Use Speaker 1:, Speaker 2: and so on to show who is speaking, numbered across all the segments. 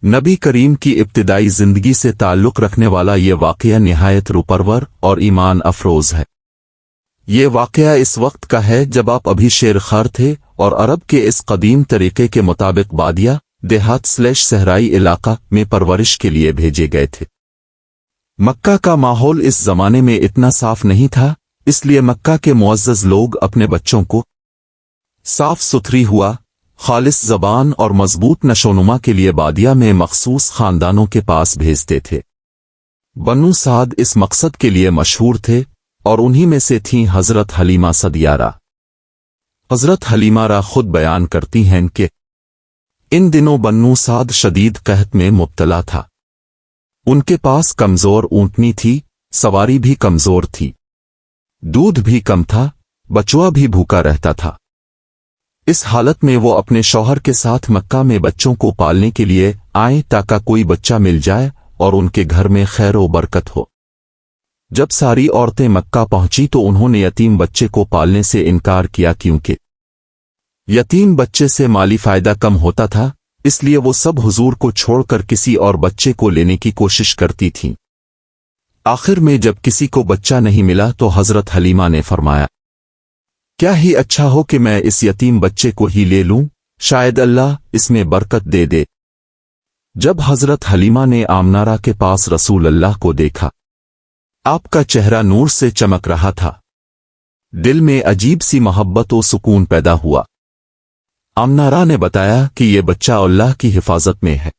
Speaker 1: नबी करीम की इब्तिदाई जिंदगी से ताल्लुक़ रखने वाला ये वाक़या निहायत रूपरवर और ईमान अफरोज़ है। ये वाक़या इस वक्त का है जब आप अभी शेर खार थे और अरब के इस कदीम तरीक़े के मुताबिक बादिया देहात सहराई इलाका में परवरिश के लिए भेजे गए थे। मक्का का माहौल इस ज़माने में इतना साफ नहीं था, इसलिए मक्का के मुअज़्ज़ज़ लोग अपने बच्चों को साफ सुथरी हुआ, खालिस ज़बान और मजबूत नशोनुमा के लिए बादिया में मखसूस ख़ानदानों के पास भेजते थे। बन्नू साद इस मकसद के लिए मशहूर थे और उन्हीं में से थीं हज़रत हलीमा सदियारा। हज़रत हलीमा खुद बयान करती हैं कि इन दिनों बन्नू साद शदीद कहत में मुब्तला था। उनके पास कमज़ोर ऊँटनी थी, सवारी भी कमज़ोर थी, दूध भी कम था, बचुआ भी भूखा रहता था। इस हालत में वो अपने शौहर के साथ मक्का में बच्चों को पालने के लिए आए ताकि कोई बच्चा मिल जाए और उनके घर में खैर व बरकत हो। जब सारी औरतें मक्का पहुंची तो उन्होंने यतीम बच्चे को पालने से इनकार किया, क्योंकि यतीम बच्चे से माली फायदा कम होता था, इसलिए वो सब हुजूर को छोड़कर किसी और बच्चे को लेने की कोशिश करती थीं। आखिर में जब किसी को बच्चा नहीं मिला तो हज़रत हलीमा ने फरमाया, क्या ही अच्छा हो कि मैं इस यतीम बच्चे को ही ले लूं, शायद अल्लाह इसमें बरकत दे दे। जब हज़रत हलीमा ने आमनारा के पास रसूल अल्लाह को देखा, आपका चेहरा नूर से चमक रहा था। दिल में अजीब सी मोहब्बत और सुकून पैदा हुआ। आमनारा ने बताया कि ये बच्चा अल्लाह की हिफाजत में है।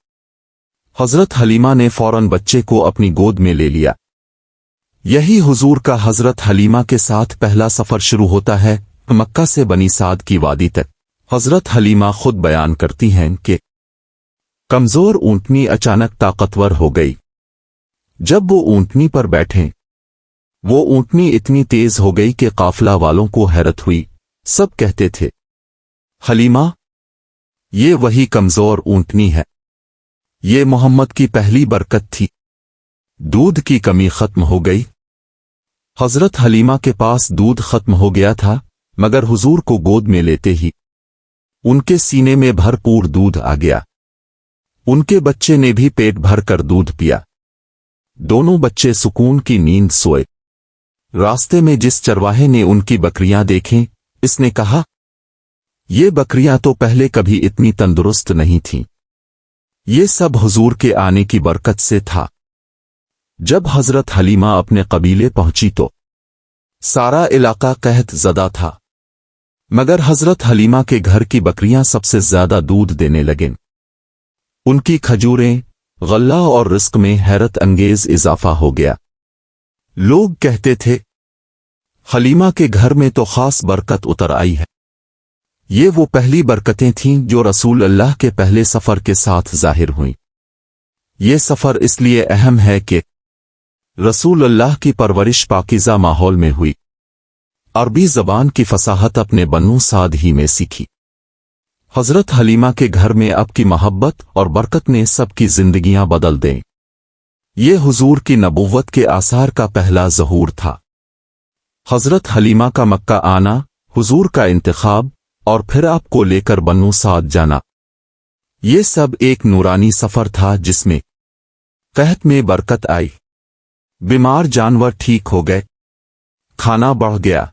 Speaker 1: हज़रत हलीमा ने फौरन बच्चे को अपनी गोद में ले लिया। यही हुजूर का हज़रत हलीमा के साथ पहला सफ़र शुरू होता है मक्का से बनी साद की वादी तक। हज़रत हलीमा खुद बयान करती हैं कि कमज़ोर ऊँटनी अचानक ताकतवर हो गई। जब वो ऊँटनी पर बैठे, वो ऊँटनी इतनी तेज हो गई कि काफिला वालों को हैरत हुई। सब कहते थे, हलीमा, ये वही कमज़ोर ऊँटनी है, ये मोहम्मद की पहली बरकत थी। दूध की कमी खत्म हो गई। हज़रत हलीमा के पास दूध खत्म हो गया था, मगर हुजूर को गोद में लेते ही उनके सीने में भरपूर दूध आ गया। उनके बच्चे ने भी पेट भर कर दूध पिया। दोनों बच्चे सुकून की नींद सोए। रास्ते में जिस चरवाहे ने उनकी बकरियां देखें, इसने कहा, ये बकरियां तो पहले कभी इतनी तंदुरुस्त नहीं थीं। ये सब हुजूर के आने की बरकत से था। जब हज़रत हलीमा अपने कबीले पहुंची तो सारा इलाका कहत ज़दा था, मगर हज़रत हलीमा के घर की बकरियां सबसे ज्यादा दूध देने लगें। उनकी खजूरें, गल्ला और रिस्क में हैरत अंगेज इजाफा हो गया। लोग कहते थे, हलीमा के घर में तो खास बरकत उतर आई है। ये वो पहली बरकतें थीं जो रसूल अल्लाह के पहले सफ़र के साथ जाहिर हुईं। ये सफ़र इसलिए अहम है कि रसूल अल्लाह की परवरिश पाकीज़ा माहौल में हुई। अरबी ज़बान की फसाहत अपने बन्नू साद ही में सीखी। हज़रत हलीमा के घर में अब की मोहब्बत और बरकत ने सबकी जिंदगियां बदल दें। ये हुजूर की नबुव्वत के आसार का पहला ज़हूर था। हज़रत हलीमा का मक्का आना, हुजूर का इंतखाब और फिर आपको लेकर बन्नू साद जाना, ये सब एक नूरानी सफ़र था जिसमें कहत में बरकत आई। बीमार जानवर ठीक हो गए, खाना बढ़ गया,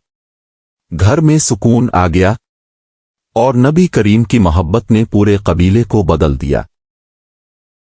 Speaker 1: घर में सुकून आ गया और नबी करीम की मोहब्बत ने पूरे कबीले को बदल दिया।